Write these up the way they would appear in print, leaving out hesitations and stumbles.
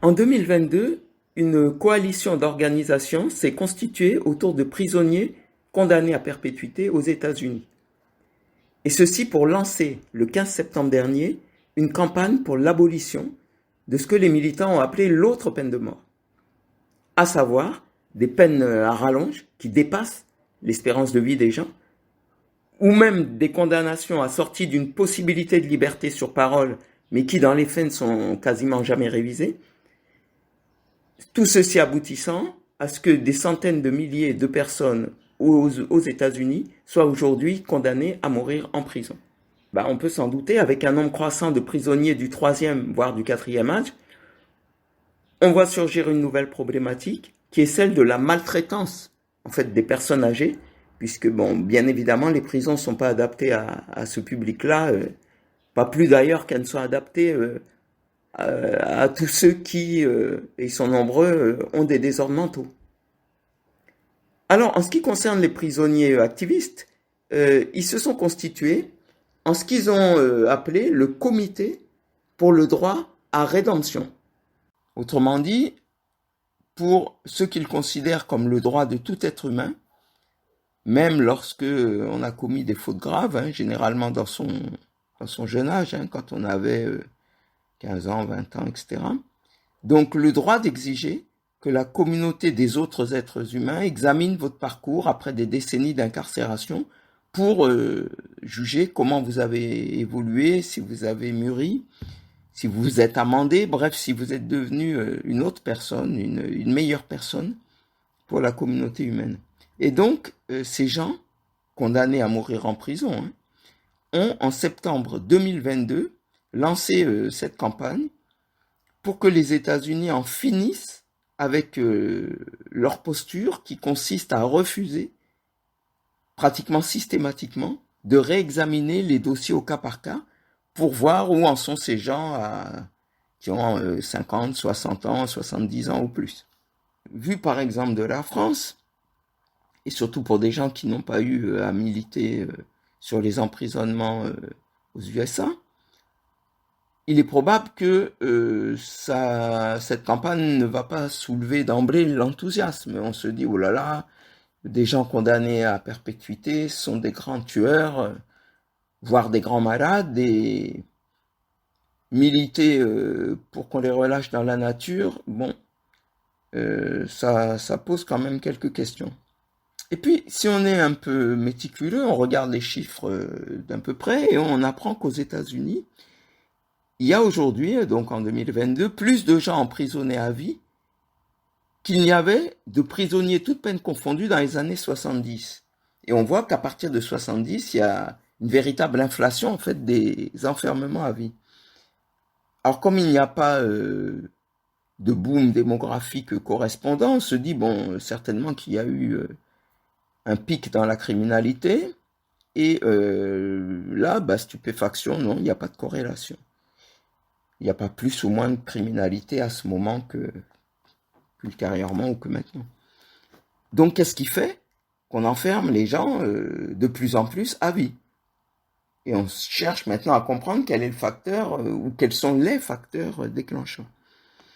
En 2022, une coalition d'organisations s'est constituée autour de prisonniers condamnés à perpétuité aux États-Unis. Et ceci pour lancer, le 15 septembre dernier, une campagne pour l'abolition de ce que les militants ont appelé l'autre peine de mort, à savoir des peines à rallonge qui dépassent l'espérance de vie des gens, ou même des condamnations assorties d'une possibilité de liberté sur parole, mais qui dans les faits ne sont quasiment jamais révisées. Tout ceci aboutissant à ce que des centaines de milliers de personnes aux États-Unis soient aujourd'hui condamnées à mourir en prison. On peut s'en douter, avec un nombre croissant de prisonniers du 3e, voire du 4e âge, on voit surgir une nouvelle problématique qui est celle de la maltraitance des personnes âgées, puisque bien évidemment les prisons ne sont pas adaptées à ce public-là, pas plus d'ailleurs qu'elles ne sont adaptées à tous ceux qui, et ils sont nombreux, ont des désordres mentaux. Alors, en ce qui concerne les prisonniers activistes, ils se sont constitués en ce qu'ils ont appelé le Comité pour le droit à rédemption. Autrement dit, pour ce qu'ils considèrent comme le droit de tout être humain, même lorsque on a commis des fautes graves, généralement dans son jeune âge, quand on avait 15 ans, 20 ans, etc. Donc le droit d'exiger que la communauté des autres êtres humains examine votre parcours après des décennies d'incarcération pour juger comment vous avez évolué, si vous avez mûri, si vous vous êtes amendé, bref, si vous êtes devenu une autre personne, une meilleure personne pour la communauté humaine. Et donc, ces gens, condamnés à mourir en prison, ont, en septembre 2022, lancé cette campagne pour que les États-Unis en finissent avec leur posture qui consiste à refuser pratiquement systématiquement de réexaminer les dossiers au cas par cas pour voir où en sont ces gens qui ont 50, 60 ans, 70 ans ou plus. Vu par exemple de la France, et surtout pour des gens qui n'ont pas eu à militer sur les emprisonnements aux USA, il est probable que cette campagne ne va pas soulever d'emblée l'enthousiasme. On se dit, oh là là, des gens condamnés à perpétuité sont des grands tueurs, voire des grands malades, et militer pour qu'on les relâche dans la nature, ça pose quand même quelques questions. Et puis, si on est un peu méticuleux, on regarde les chiffres d'un peu près et on apprend qu'aux États-Unis, il y a aujourd'hui, donc en 2022, plus de gens emprisonnés à vie qu'il n'y avait de prisonniers toutes peines confondues dans les années 70. Et on voit qu'à partir de 70, il y a une véritable inflation des enfermements à vie. Alors comme il n'y a pas de boom démographique correspondant, on se dit certainement qu'il y a eu un pic dans la criminalité et là, stupéfaction, non, il n'y a pas de corrélation. Il n'y a pas plus ou moins de criminalité à ce moment qu'ultérieurement ou que maintenant. Donc, qu'est-ce qui fait qu'on enferme les gens de plus en plus à vie? Et on cherche maintenant à comprendre quel est le facteur ou quels sont les facteurs déclenchants.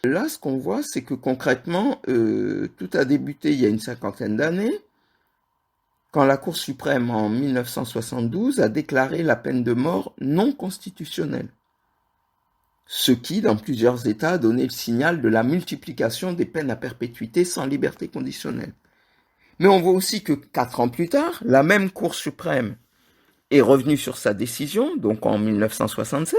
Là, ce qu'on voit, c'est que concrètement, tout a débuté il y a une cinquantaine d'années, quand la Cour suprême, en 1972, a déclaré la peine de mort non constitutionnelle. Ce qui, dans plusieurs États, a donné le signal de la multiplication des peines à perpétuité sans liberté conditionnelle. Mais on voit aussi que 4 ans plus tard, la même Cour suprême est revenue sur sa décision, donc en 1976,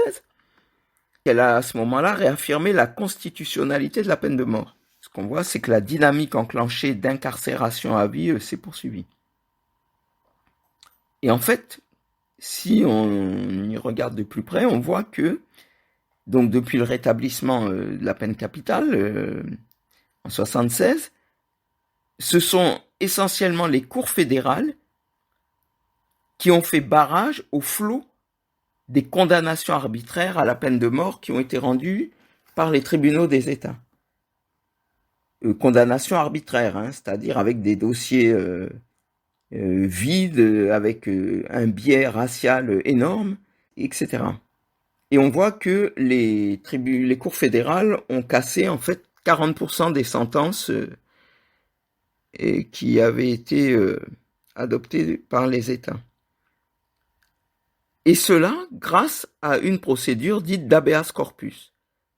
qu'elle a à ce moment-là réaffirmé la constitutionnalité de la peine de mort. Ce qu'on voit, c'est que la dynamique enclenchée d'incarcération à vie s'est poursuivie. Et en fait, si on y regarde de plus près, on voit que donc depuis le rétablissement de la peine capitale en 1976, ce sont essentiellement les cours fédérales qui ont fait barrage au flot des condamnations arbitraires à la peine de mort qui ont été rendues par les tribunaux des États. Condamnations arbitraires, c'est-à-dire avec des dossiers vides, avec un biais racial énorme, etc. Et on voit que les cours fédérales ont cassé en fait 40% des sentences qui avaient été adoptées par les États. Et cela grâce à une procédure dite d'habeas corpus,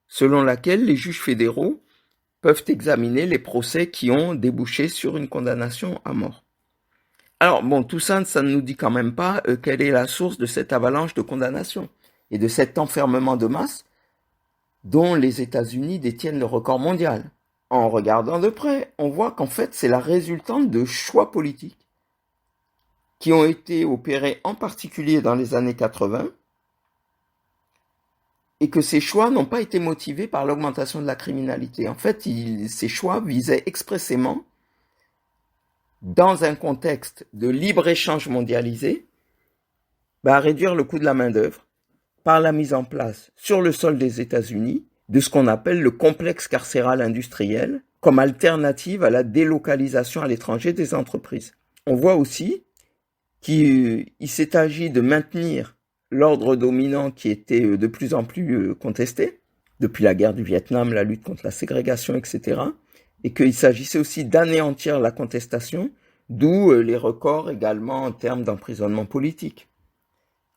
selon laquelle les juges fédéraux peuvent examiner les procès qui ont débouché sur une condamnation à mort. Alors bon, tout ça, ça ne nous dit quand même pas quelle est la source de cette avalanche de condamnations et de cet enfermement de masse dont les États-Unis détiennent le record mondial. En regardant de près, on voit qu'en fait, c'est la résultante de choix politiques qui ont été opérés en particulier dans les années 80 et que ces choix n'ont pas été motivés par l'augmentation de la criminalité. En fait, ces choix visaient expressément, dans un contexte de libre-échange mondialisé, à réduire le coût de la main-d'œuvre par la mise en place sur le sol des États-Unis de ce qu'on appelle le complexe carcéral industriel comme alternative à la délocalisation à l'étranger des entreprises. On voit aussi qu'il s'est agi de maintenir l'ordre dominant qui était de plus en plus contesté, depuis la guerre du Vietnam, la lutte contre la ségrégation, etc., et qu'il s'agissait aussi d'anéantir la contestation, d'où les records également en termes d'emprisonnement politique.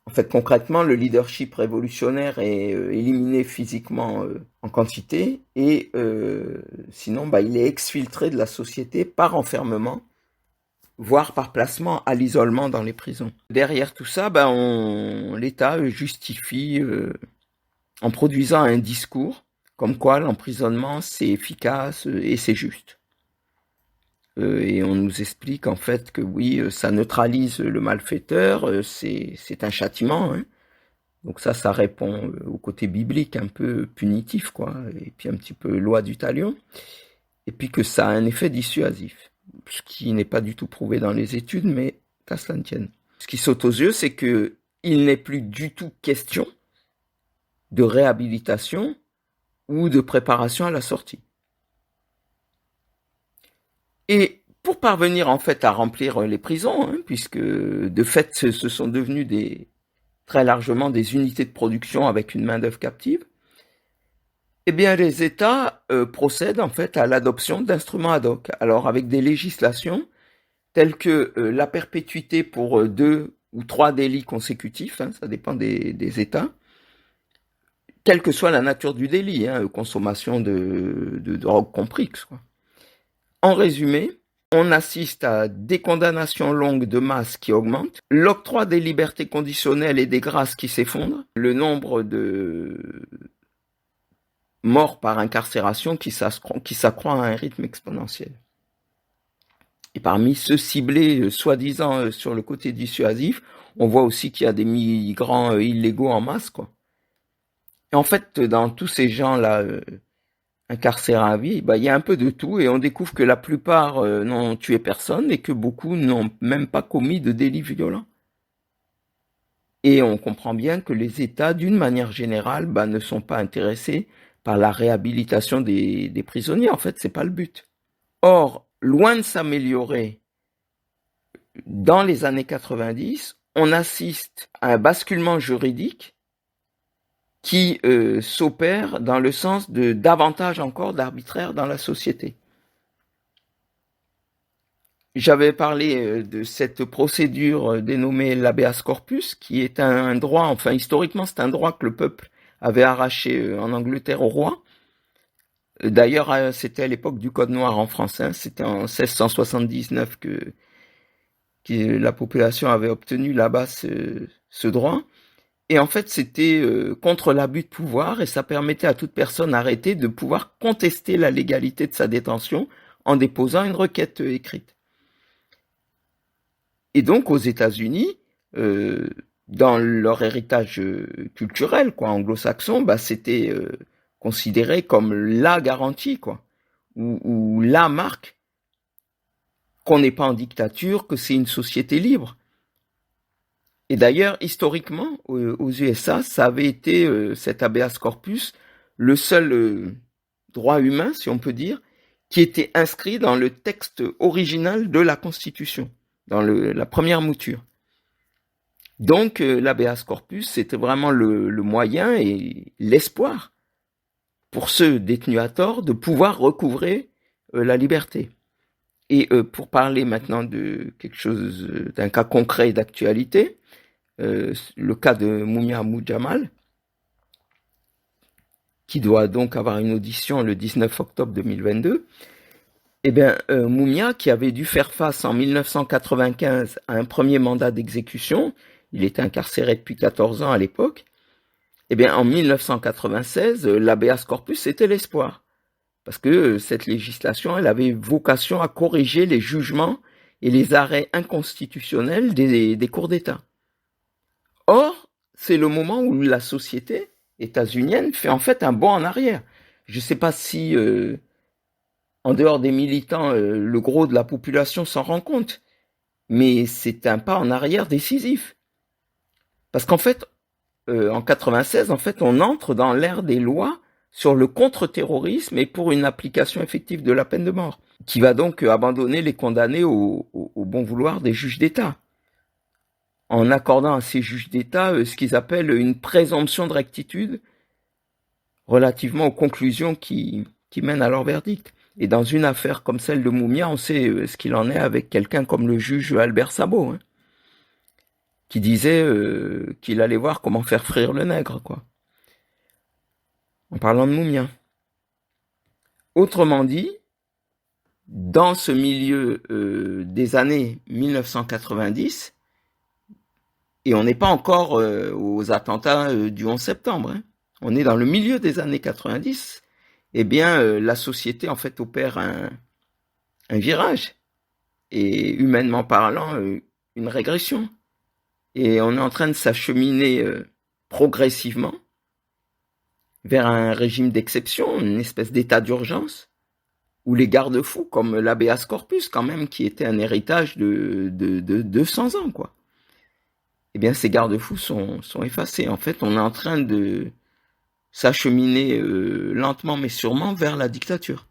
En fait, concrètement, le leadership révolutionnaire est éliminé physiquement en quantité, et sinon, il est exfiltré de la société par enfermement, voire par placement à l'isolement dans les prisons. Derrière tout ça, l'État justifie en produisant un discours comme quoi l'emprisonnement c'est efficace et c'est juste. Et on nous explique en fait que oui, ça neutralise le malfaiteur, c'est un châtiment. Hein. Donc ça répond au côté biblique un peu punitif, quoi, et puis un petit peu loi du talion. Et puis que ça a un effet dissuasif. Ce qui n'est pas du tout prouvé dans les études, mais qu'à cela ne tienne. Ce qui saute aux yeux, c'est que il n'est plus du tout question de réhabilitation ou de préparation à la sortie. Et pour parvenir en fait à remplir les prisons, puisque de fait ce sont devenus très largement des unités de production avec une main-d'œuvre captive, eh bien, les États procèdent en fait à l'adoption d'instruments ad hoc. Alors, avec des législations telles que la perpétuité pour 2 ou 3 délits consécutifs, ça dépend des États, quelle que soit la nature du délit, consommation de drogue compris. Quoi. En résumé, on assiste à des condamnations longues de masse qui augmentent, l'octroi des libertés conditionnelles et des grâces qui s'effondrent, le nombre de morts par incarcération qui s'accroît à un rythme exponentiel. Et parmi ceux ciblés, soi-disant, sur le côté dissuasif, on voit aussi qu'il y a des migrants illégaux en masse, quoi. Et en fait, dans tous ces gens-là incarcérés à vie, il y a un peu de tout, et on découvre que la plupart n'ont tué personne, et que beaucoup n'ont même pas commis de délits violents. Et on comprend bien que les États, d'une manière générale, ne sont pas intéressés par la réhabilitation des prisonniers. En fait, c'est pas le but. Or, loin de s'améliorer, dans les années 90, on assiste à un basculement juridique qui s'opère dans le sens de davantage encore d'arbitraire dans la société. J'avais parlé de cette procédure dénommée l'habeas corpus, qui est un droit, enfin historiquement c'est un droit que le peuple avait arraché en Angleterre au roi. D'ailleurs, c'était à l'époque du Code noir en France. C'était en 1679 que la population avait obtenu là-bas ce droit. Et en fait, c'était contre l'abus de pouvoir et ça permettait à toute personne arrêtée de pouvoir contester la légalité de sa détention en déposant une requête écrite. Et donc, aux États-Unis, dans leur héritage culturel, anglo-saxon, c'était considéré comme la garantie, ou la marque qu'on n'est pas en dictature, que c'est une société libre. Et d'ailleurs, historiquement, aux USA, ça avait été, cet habeas corpus, le seul droit humain, si on peut dire, qui était inscrit dans le texte original de la Constitution, dans la première mouture. Donc l'habeas corpus, c'était vraiment le moyen et l'espoir pour ceux détenus à tort de pouvoir recouvrer la liberté. Et pour parler maintenant de quelque chose, d'un cas concret d'actualité, le cas de Mumia Abu-Jamal, qui doit donc avoir une audition le 19 octobre 2022, eh bien, Mumia, qui avait dû faire face en 1995 à un premier mandat d'exécution, il était incarcéré depuis 14 ans à l'époque, eh bien, en 1996, l'habeas corpus, c'était l'espoir. Parce que cette législation, elle avait vocation à corriger les jugements et les arrêts inconstitutionnels des cours d'État. Or, c'est le moment où la société états-unienne fait en fait un bond en arrière. Je ne sais pas si, en dehors des militants, le gros de la population s'en rend compte, mais c'est un pas en arrière décisif. Parce qu'en fait, en 96, en fait, on entre dans l'ère des lois sur le contre-terrorisme et pour une application effective de la peine de mort, qui va donc abandonner les condamnés au bon vouloir des juges d'État, en accordant à ces juges d'État ce qu'ils appellent une présomption de rectitude relativement aux conclusions qui mènent à leur verdict. Et dans une affaire comme celle de Mumia, on sait ce qu'il en est avec quelqu'un comme le juge Albert Sabot, hein, qui disait qu'il allait voir comment faire frire le nègre, quoi. En parlant de Mumia. Autrement dit, dans ce milieu des années 1990, et on n'est pas encore aux attentats du 11 septembre, hein, on est dans le milieu des années 90, eh bien, la société, en fait, opère un virage, et humainement parlant, une régression. Et on est en train de s'acheminer progressivement vers un régime d'exception, une espèce d'état d'urgence, où les garde-fous, comme l'habeas corpus, quand même, qui était un héritage de 200 ans, quoi. Eh bien, ces garde-fous sont effacés. En fait, on est en train de s'acheminer lentement mais sûrement vers la dictature.